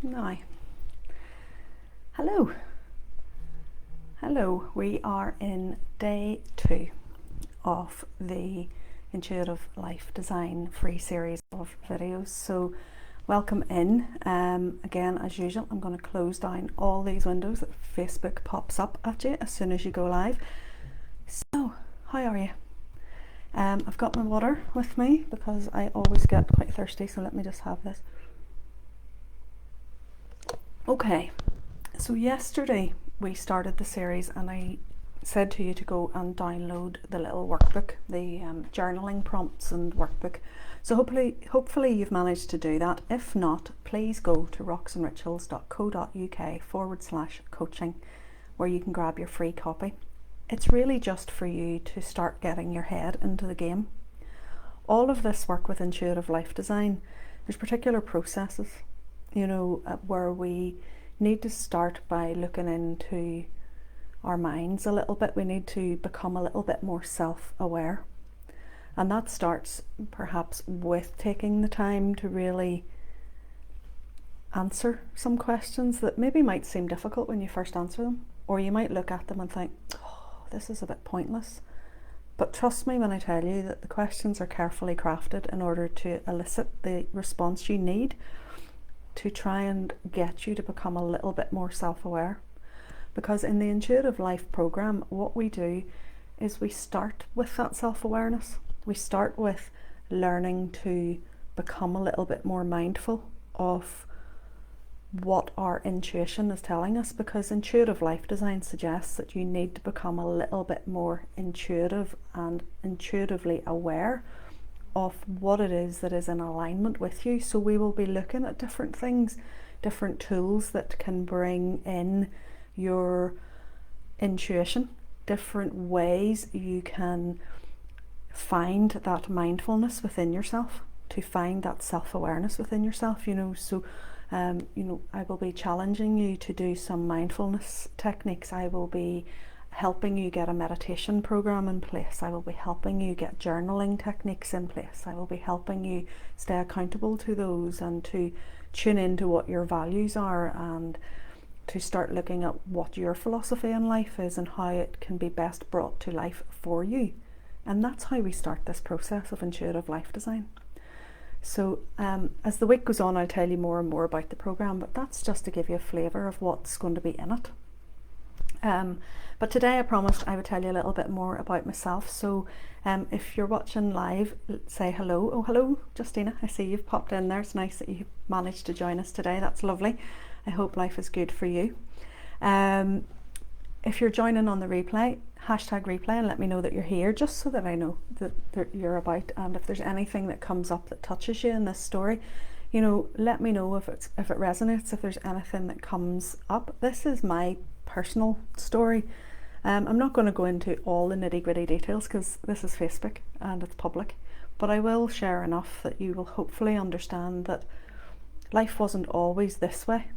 Now, hello. We are in day 2 of the Intuitive Life Design free series of videos. So welcome in. Again, as usual, I'm going to close down all these windows that Facebook pops up at you as soon as you go live. So, how are you? I've got my water with me because I always get quite thirsty, so let me just have this. Okay, so yesterday we started the series and I said to you to go and download the little workbook, the journaling prompts and workbook. So hopefully you've managed to do that. If not, please go to rocksandrituals.co.uk/coaching where you can grab your free copy. It's really just for you to start getting your head into the game. All of this work with intuitive life design, there's particular processes, where we need to start by looking into our minds a little bit. We need to become a little bit more self-aware. And that starts perhaps with taking the time to really answer some questions that maybe might seem difficult when you first answer them. Or you might look at them and think, oh, this is a bit pointless. But trust me when I tell you that the questions are carefully crafted in order to elicit the response you need to try and get you to become a little bit more self-aware. Because in the Intuitive Life program, what we do is we start with that self-awareness. We start with learning to become a little bit more mindful of what our intuition is telling us, because intuitive life design suggests that you need to become a little bit more intuitive and intuitively aware of what it is that is in alignment with you. So we will be looking at different things, different tools that can bring in your intuition, different ways you can find that mindfulness within yourself, to find that self-awareness within yourself, so I will be challenging you to do some mindfulness techniques. I will be helping you get a meditation program in place. I will be helping you get journaling techniques in place. I will be helping you stay accountable to those and to tune into what your values are and to start looking at what your philosophy in life is and how it can be best brought to life for you. And that's how we start this process of intuitive life design. So as the week goes on, I'll tell you more and more about the program, but that's just to give you a flavour of what's going to be in it. But today I promised I would tell you a little bit more about myself. So if you're watching live, say hello. Oh, hello, Justina. I see you've popped in there. It's nice that you managed to join us today. That's lovely. I hope life is good for you. If you're joining on the replay, #replay and let me know that you're here, just so that I know that you're about. And if there's anything that comes up that touches you in this story, let me know if it resonates, if there's anything that comes up. This is my personal story. I'm not going to go into all the nitty-gritty details because this is Facebook and it's public, but I will share enough that you will hopefully understand that life wasn't always this way.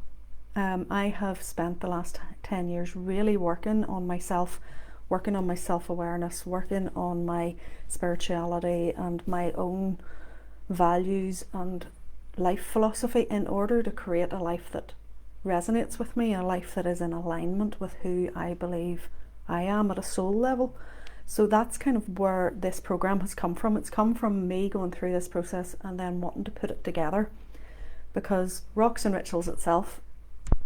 I have spent the last 10 years really working on myself, working on my self-awareness, working on my spirituality and my own values and life philosophy in order to create a life that resonates with me, a life that is in alignment with who I believe I am at a soul level. So that's kind of where this program has come from. It's come from me going through this process and then wanting to put it together, because Rocks and Rituals itself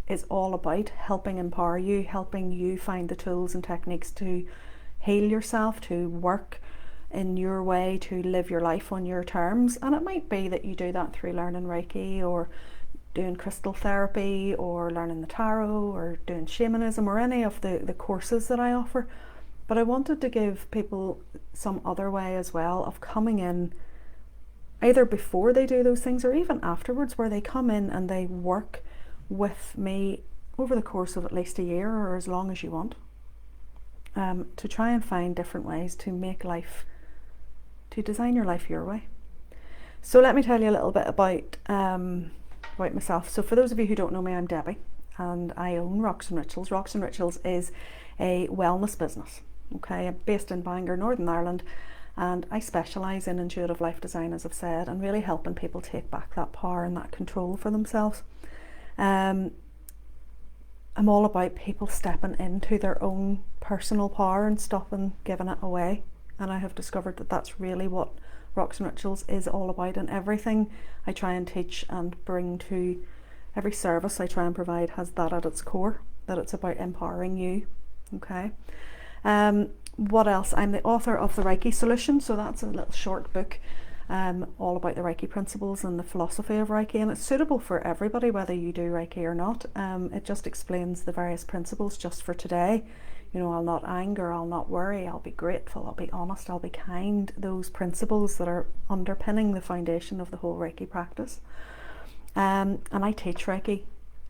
is all about helping empower you, helping you find the tools and techniques to heal yourself, to work in your way, to live your life on your terms. And it might be that you do that through learning Reiki or doing crystal therapy or learning the tarot or doing shamanism or any of the courses that I offer. But I wanted to give people some other way as well of coming in, either before they do those things or even afterwards, where they come in and they work with me over the course of at least a year or as long as you want, to try and find different ways to make life, to design your life your way. So let me tell you a little bit about myself. So for those of you who don't know me, I'm Debbie and I own Rocks and Rituals. Rocks and Rituals is a wellness business. Okay, I'm based in Bangor, Northern Ireland, and I specialise in intuitive life design, as I've said, and really helping people take back that power and that control for themselves. I'm all about people stepping into their own personal power and stopping giving it away. And I have discovered that that's really what Rocks and Rituals is all about. And everything I try and teach and bring to every service I try and provide has that at its core, that it's about empowering you. Okay. What else? I'm the author of the Reiki Solution, so that's a little short book all about the Reiki principles and the philosophy of Reiki, and it's suitable for everybody whether you do Reiki or not. It just explains the various principles just for today. You know, I'll not anger, I'll not worry, I'll be grateful, I'll be honest, I'll be kind. Those principles that are underpinning the foundation of the whole Reiki practice. And I teach Reiki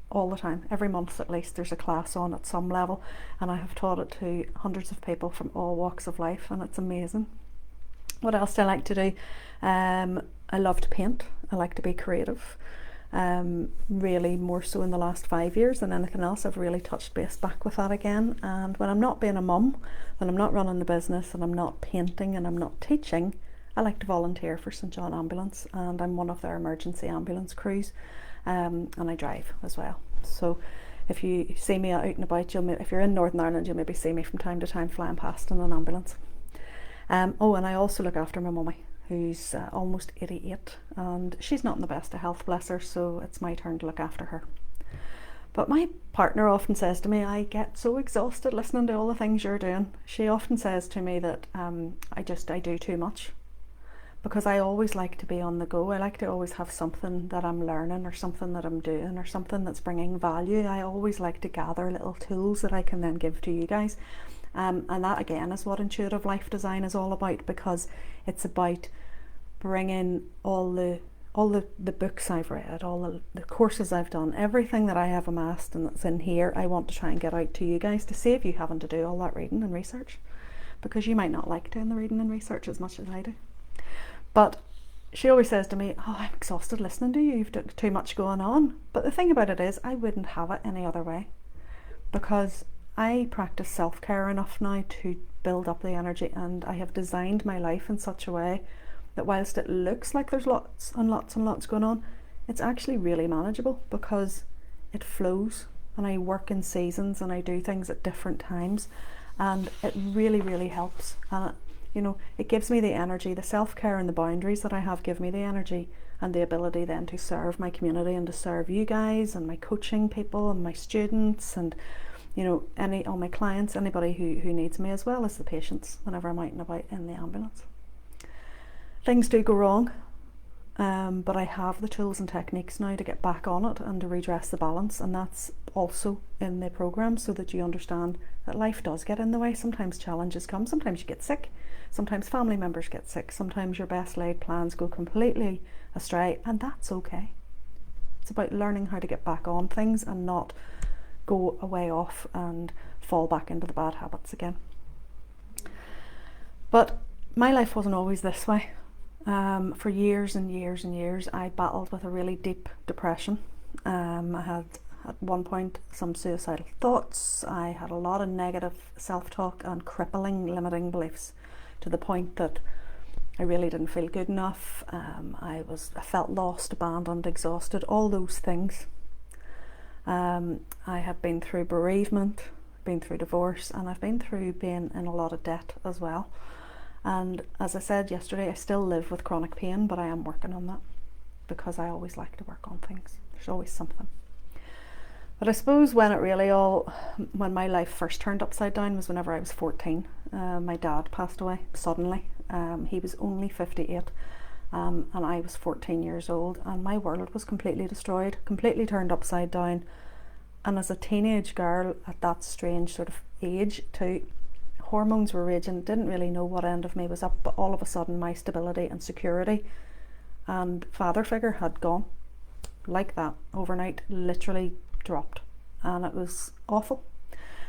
all the time. Every month at least there's a class on at some level, and I have taught it to hundreds of people from all walks of life, and it's amazing. What else do I like to do? I love to paint. I like to be creative. Really more so in the last 5 years than anything else. I've really touched base back with that again. And when I'm not being a mum, when I'm not running the business and I'm not painting and I'm not teaching, I like to volunteer for St John Ambulance, and I'm one of their emergency ambulance crews, and I drive as well. So if you see me out and about, if you're in Northern Ireland, you'll maybe see me from time to time flying past in an ambulance. Oh, and I also look after my mummy, who's almost 88, and she's not in the best of health, bless her, so it's my turn to look after her. But my partner often says to me, I get so exhausted listening to all the things you're doing. She often says to me that I do too much, because I always like to be on the go. I like to always have something that I'm learning or something that I'm doing or something that's bringing value. I always like to gather little tools that I can then give to you guys. And that again is what intuitive life design is all about, because it's about bringing all the books I've read, all the courses I've done, everything that I have amassed and that's in here, I want to try and get out to you guys to save you having to do all that reading and research, because you might not like doing the reading and research as much as I do. But she always says to me, oh, I'm exhausted listening to you, you've got too much going on. But the thing about it is, I wouldn't have it any other way, because I practice self-care enough now to build up the energy, and I have designed my life in such a way that whilst it looks like there's lots and lots and lots going on, it's actually really manageable, because it flows, and I work in seasons and I do things at different times, and it really, really helps. And it gives me the energy. The self-care and the boundaries that I have give me the energy and the ability then to serve my community and to serve you guys and my coaching people and my students and all my clients, anybody who needs me, as well as the patients whenever I'm out and about in the ambulance. Things do go wrong, but I have the tools and techniques now to get back on it and to redress the balance, and that's also in the program, so that you understand that life does get in the way. Sometimes challenges come, sometimes you get sick, sometimes family members get sick, sometimes your best laid plans go completely astray, and that's okay. It's about learning how to get back on things and not go away off and fall back into the bad habits again. At my life wasn't always this way. For years and years and years, I battled with a really deep depression. I had at one point some suicidal thoughts. I had a lot of negative self-talk and crippling limiting beliefs, to the point that I really didn't feel good enough. I felt lost, abandoned, exhausted, all those things. I have been through bereavement, been through divorce, and I've been through being in a lot of debt as well. And as I said yesterday, I still live with chronic pain, but I am working on that, because I always like to work on things. There's always something. But I suppose when my life first turned upside down was whenever I was 14. My dad passed away suddenly. He was only 58, and I was 14 years old, and my world was completely destroyed, completely turned upside down. And as a teenage girl at that strange sort of age too, hormones were raging, didn't really know what end of me was up, but all of a sudden my stability and security and father figure had gone like that overnight, literally dropped, and it was awful.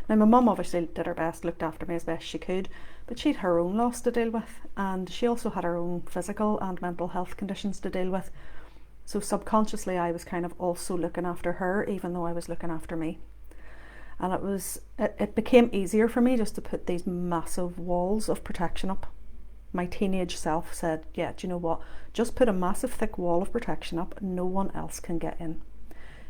Now my mum obviously did her best, looked after me as best she could, but she'd her own loss to deal with, and she also had her own physical and mental health conditions to deal with. So subconsciously I was kind of also looking after her, even though I was looking after me. And it became easier for me just to put these massive walls of protection up. My teenage self said, yeah, do you know what? Just put a massive thick wall of protection up, no one else can get in.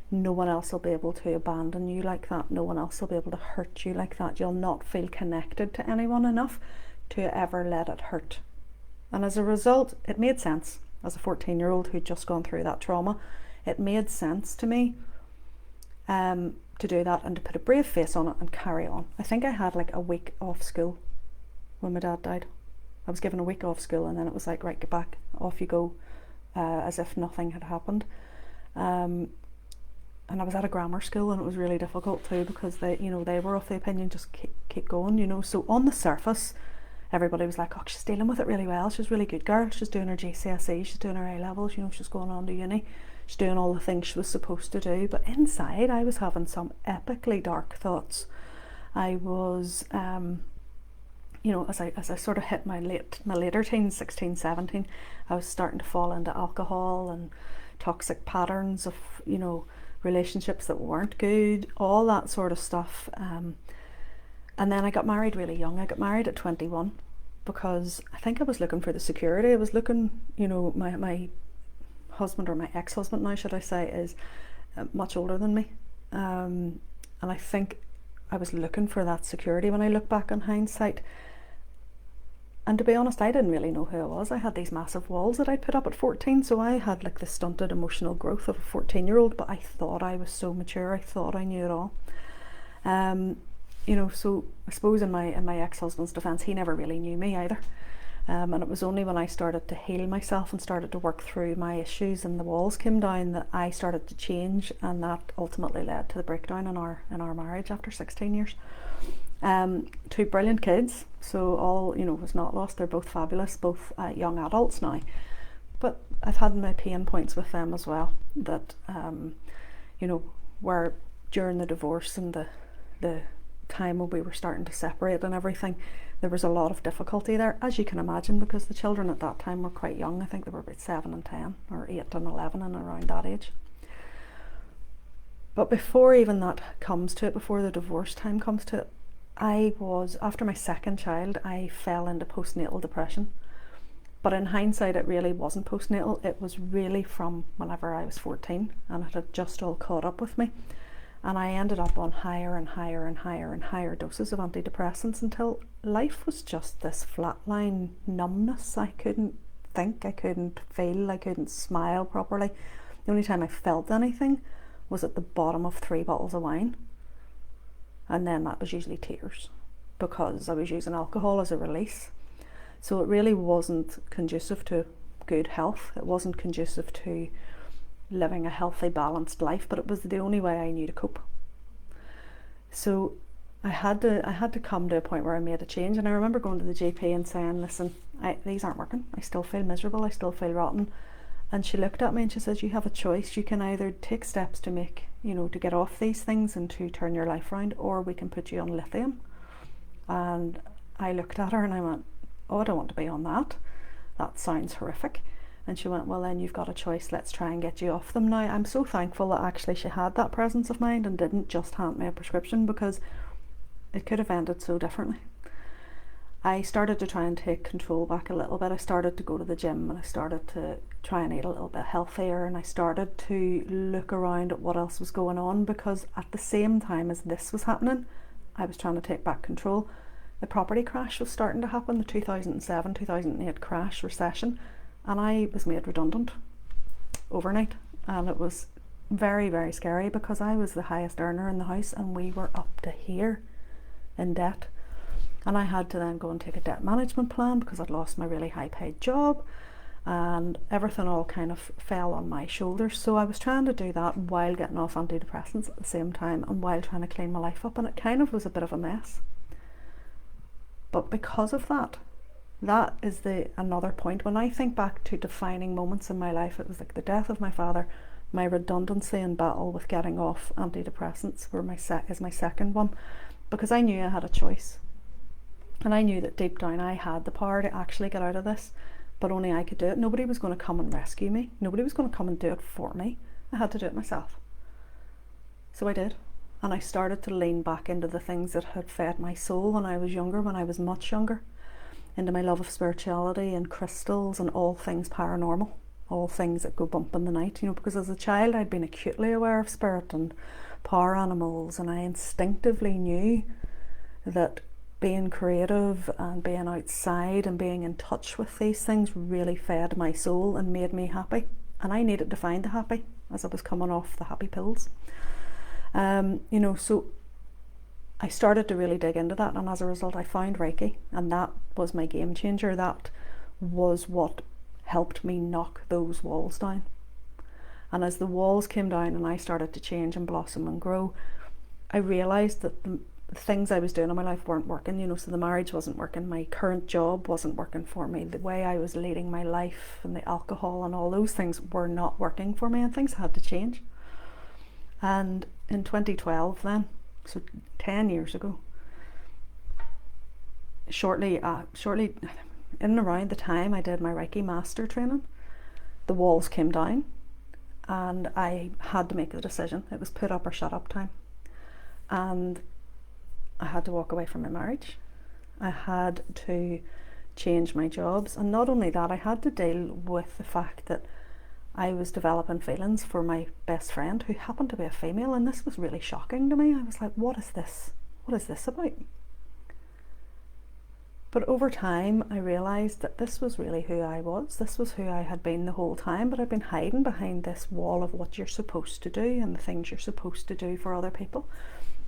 No one else will be able to abandon you like that. No one else will be able to hurt you like that. You'll not feel connected to anyone enough to ever let it hurt. And as a result, it made sense. As a 14-year-old who'd just gone through that trauma, it made sense to me to do that and to put a brave face on it and carry on. I think I had like a week off school when my dad died. I was given a week off school, and then it was like, right, get back, off you go, as if nothing had happened. And I was at a grammar school, and it was really difficult too, because they were of the opinion, just keep going, So on the surface, everybody was like, oh, she's dealing with it really well. She's a really good girl. She's doing her GCSE. She's doing her A-levels. She's going on to uni. She's doing all the things she was supposed to do. But inside, I was having some epically dark thoughts. I was, as I sort of hit my later teens, 16, 17, I was starting to fall into alcohol and toxic patterns of, relationships that weren't good, all that sort of stuff. And then I got married really young. I got married at 21 because I think I was looking for the security. I was looking, my husband, or my ex-husband now should I say, is much older than me. And I think I was looking for that security when I look back on hindsight. And to be honest, I didn't really know who I was. I had these massive walls that I'd put up at 14, so I had like the stunted emotional growth of a 14-year-old, but I thought I was so mature. I thought I knew it all. So I suppose in my ex-husband's defense, he never really knew me either. And it was only when I started to heal myself and started to work through my issues and the walls came down that I started to change, and that ultimately led to the breakdown in our marriage after 16 years. 2 brilliant kids, so all was not lost. They're both fabulous, both young adults now. But I've had my pain points with them as well. That where during the divorce and the time when we were starting to separate and everything, there was a lot of difficulty there, as you can imagine, because the children at that time were quite young. I think they were about 7 and 10, or 8 and 11, and around that age. But before even that comes to it, before the divorce time comes to it, after my second child, I fell into postnatal depression. But in hindsight, it really wasn't postnatal. It was really from whenever I was 14, and it had just all caught up with me. And I ended up on higher and higher and higher and higher doses of antidepressants until life was just this flatline numbness. I couldn't think, I couldn't feel, I couldn't smile properly. The only time I felt anything was at the bottom of 3 bottles of wine. And then that was usually tears, because I was using alcohol as a release. So it really wasn't conducive to good health. It wasn't conducive to living a healthy, balanced life, but it was the only way I knew to cope. So I had to come to a point where I made a change. And I remember going to the GP and saying, listen, these aren't working. I still feel miserable. I still feel rotten. And she looked at me and she says, you have a choice. You can either take steps to make, to get off these things and to turn your life around, or we can put you on lithium. And I looked at her and I went, oh, I don't want to be on that. That sounds horrific. And she went, well, then you've got a choice. Let's try and get you off them now. I'm so thankful that actually she had that presence of mind and didn't just hand me a prescription, because it could have ended so differently. I started to try and take control back a little bit. I started to go to the gym, and I started to try and eat a little bit healthier, and I started to look around at what else was going on, because at the same time as this was happening, I was trying to take back control. The property crash was starting to happen, the 2007-2008 crash, recession, and I was made redundant overnight. And it was very, very scary, because I was the highest earner in the house and we were up to here in debt. And I had to then go and take a debt management plan, because I'd lost my really high paid job, and everything all kind of fell on my shoulders. So I was trying to do that while getting off antidepressants at the same time, and while trying to clean my life up, and it kind of was a bit of a mess. But because of that is another point. When I think back to defining moments in my life, it was like the death of my father, my redundancy and battle with getting off antidepressants is my second one, because I knew I had a choice. And I knew that deep down I had the power to actually get out of this, but only I could do it. Nobody was going to come and rescue me. Nobody was going to come and do it for me. I had to do it myself. So I did. And I started to lean back into the things that had fed my soul when I was younger, when I was much younger, into my love of spirituality and crystals and all things paranormal. all things that go bump in the night, you know, because as a child I'd been acutely aware of spirit and power animals, and I instinctively knew that being creative and being outside and being in touch with these things really fed my soul and made me happy, and I needed to find the happy as I was coming off the happy pills. You know, so I started to really dig into that, and as a result I found Reiki, and that was my game changer. That was what helped me knock those walls down. And as the walls came down and I started to change and blossom and grow, I realised that the things I was doing in my life weren't working, you know, so the marriage wasn't working, my current job wasn't working for me, the way I was leading my life and the alcohol and all those things were not working for me, and things had to change. And in 2012 then, so 10 years ago, shortly in and around the time I did my Reiki master training, the walls came down and I had to make the decision. It was put up or shut up time, and I had to walk away from my marriage. I had to change my jobs, and not only that, I had to deal with the fact that I was developing feelings for my best friend, who happened to be a female, and this was really shocking to me. I was like, what is this? What is this about? But over time I realised that this was really who I was. This was who I had been the whole time, but I'd been hiding behind this wall of what you're supposed to do and the things you're supposed to do for other people.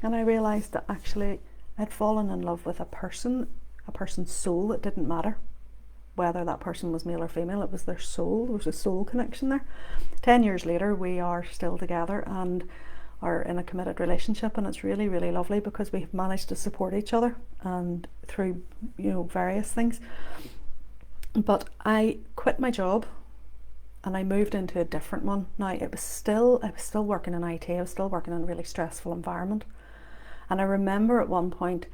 And I realised that actually I'd fallen in love with a person's soul. It didn't matter whether that person was male or female, it was their soul. There was a soul connection there. 10 years later we are still together and are in a committed relationship, and it's really, really lovely because we've managed to support each other and through, you know, various things. But I quit my job and I moved into a different one. Now I was still working in IT, I was still working in a really stressful environment. And I remember at one point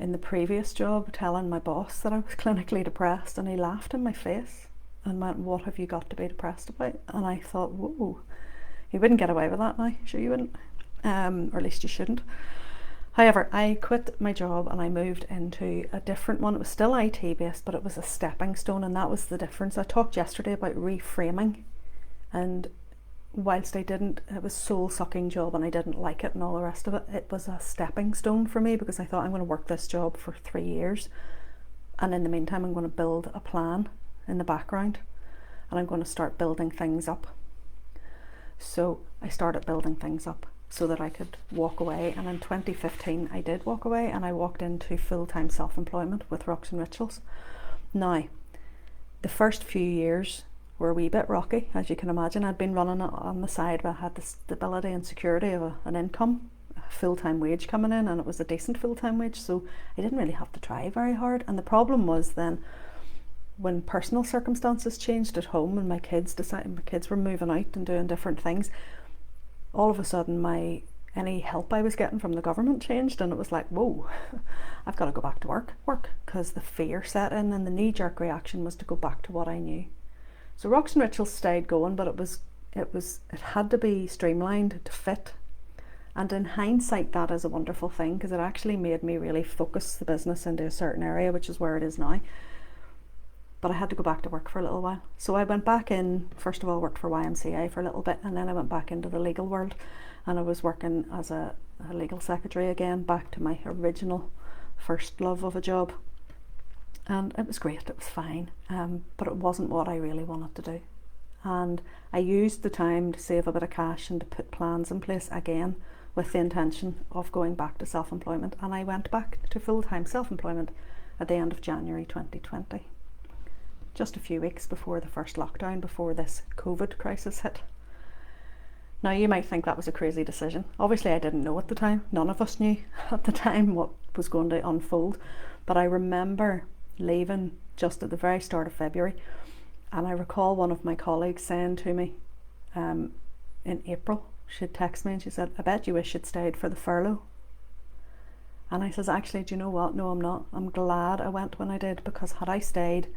in the previous job telling my boss that I was clinically depressed, and he laughed in my face and went, what have you got to be depressed about? And I thought, whoa, you wouldn't get away with that now, sure you wouldn't, or at least you shouldn't. However, I quit my job and I moved into a different one. It was still IT based, but it was a stepping stone, and that was the difference. I talked yesterday about reframing, and whilst it was a soul-sucking job and I didn't like it and all the rest of it, it was a stepping stone for me, because I thought I'm going to work this job for 3 years, and in the meantime I'm going to build a plan in the background, and I'm going to start building things up. So I started building things up so that I could walk away, and in 2015 I did walk away, and I walked into full-time self-employment with Rocks and Rituals. Now, the first few years were a wee bit rocky, as you can imagine. I'd been running it on the side, but I had the stability and security of an income, a full-time wage coming in, and it was a decent full-time wage, so I didn't really have to try very hard. And the problem was then, when personal circumstances changed at home and my kids were moving out and doing different things, all of a sudden any help I was getting from the government changed, and it was like, whoa, I've got to go back to work, because the fear set in, and the knee-jerk reaction was to go back to what I knew. So Rocks and Rituals stayed going, but it had to be streamlined to fit. And in hindsight, that is a wonderful thing, because it actually made me really focus the business into a certain area, which is where it is now. But I had to go back to work for a little while. So I went back in, first of all worked for YMCA for a little bit, and then I went back into the legal world, and I was working as a legal secretary again, back to my original first love of a job. And it was great, it was fine, but it wasn't what I really wanted to do. And I used the time to save a bit of cash and to put plans in place again, with the intention of going back to self-employment. And I went back to full-time self-employment at the end of January 2020, just a few weeks before the first lockdown, before this COVID crisis hit. Now you might think that was a crazy decision. Obviously I didn't know at the time, none of us knew at the time what was going to unfold, but I remember leaving just at the very start of February, and I recall one of my colleagues saying to me in April, she'd text me and she said, I bet you wish you'd stayed for the furlough. And I says, actually, do you know what, no I'm not, I'm glad I went when I did, because had I stayed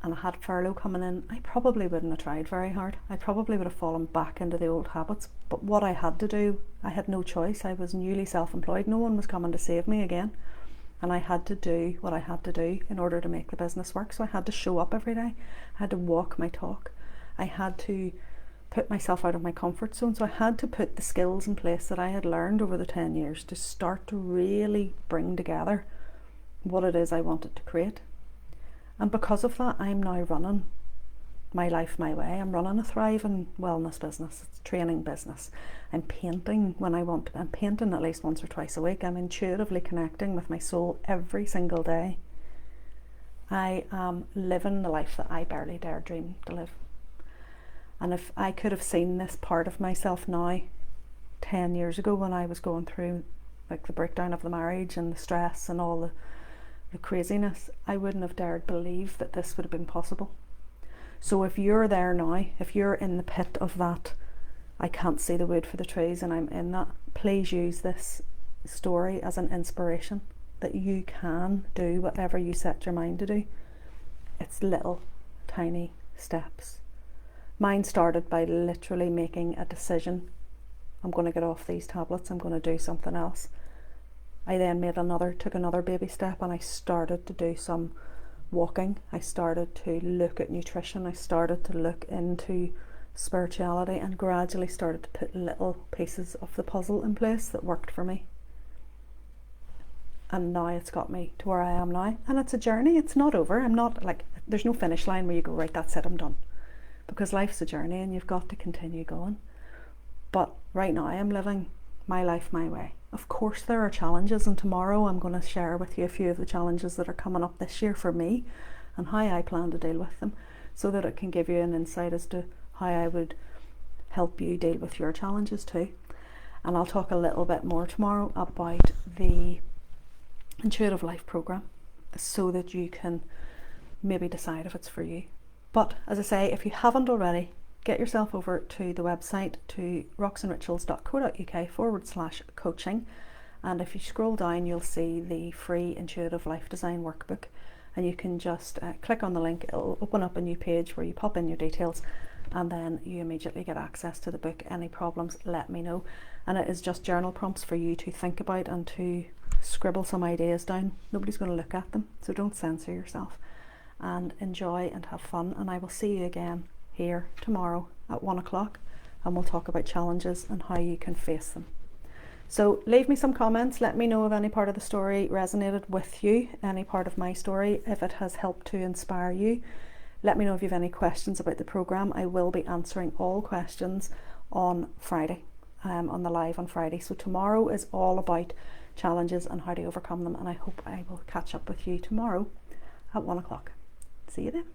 and I had furlough coming in, I probably wouldn't have tried very hard. I probably would have fallen back into the old habits. But what I had to do, I had no choice. I was newly self-employed, no one was coming to save me again. and I had to do what I had to do in order to make the business work. So I had to show up every day, I had to walk my talk, I had to put myself out of my comfort zone. So I had to put the skills in place that I had learned over the 10 years to start to really bring together what it is I wanted to create. And because of that, I'm now running my life my way. I'm running a thriving wellness business, it's a training business. I'm painting when I want to. I'm painting at least once or twice a week. I'm intuitively connecting with my soul every single day. I am living the life that I barely dare dream to live. And if I could have seen this part of myself now 10 years ago, when I was going through like the breakdown of the marriage and the stress and all the craziness, I wouldn't have dared believe that this would have been possible. So if you're there now, if you're in the pit of that, I can't see the wood for the trees, and I'm in that, please use this story as an inspiration that you can do whatever you set your mind to do. It's little tiny steps. Mine started by literally making a decision. I'm going to get off these tablets, I'm going to do something else. I then took another baby step, and I started to do some walking. I started to look at nutrition. I started to look into spirituality, and gradually started to put little pieces of the puzzle in place that worked for me. And now it's got me to where I am now. And it's a journey. It's not over. I'm not like, there's no finish line where you go, right, that's it, I'm done. Because life's a journey and you've got to continue going. But right now I'm living my life my way. Of course there are challenges, and tomorrow I'm going to share with you a few of the challenges that are coming up this year for me and how I plan to deal with them, so that it can give you an insight as to how I would help you deal with your challenges too. And I'll talk a little bit more tomorrow about the Intuitive Life program, so that you can maybe decide if it's for you. But as I say, if you haven't already, get yourself over to the website, to rocksandrituals.co.uk/coaching, and if you scroll down you'll see the free Intuitive Life Design Workbook, and you can just click on the link. It'll open up a new page where you pop in your details, and then you immediately get access to the book. Any problems, let me know. And it is just journal prompts for you to think about and to scribble some ideas down. Nobody's going to look at them, so don't censor yourself, and enjoy and have fun. And I will see you again here tomorrow at 1 o'clock, and we'll talk about challenges and how you can face them. So leave me some comments, let me know if any part of the story resonated with you, any part of my story, if it has helped to inspire you. Let me know if you have any questions about the program. I will be answering all questions on Friday, on the live on Friday. So tomorrow is all about challenges and how to overcome them, and I hope I will catch up with you tomorrow at 1 o'clock. See you then.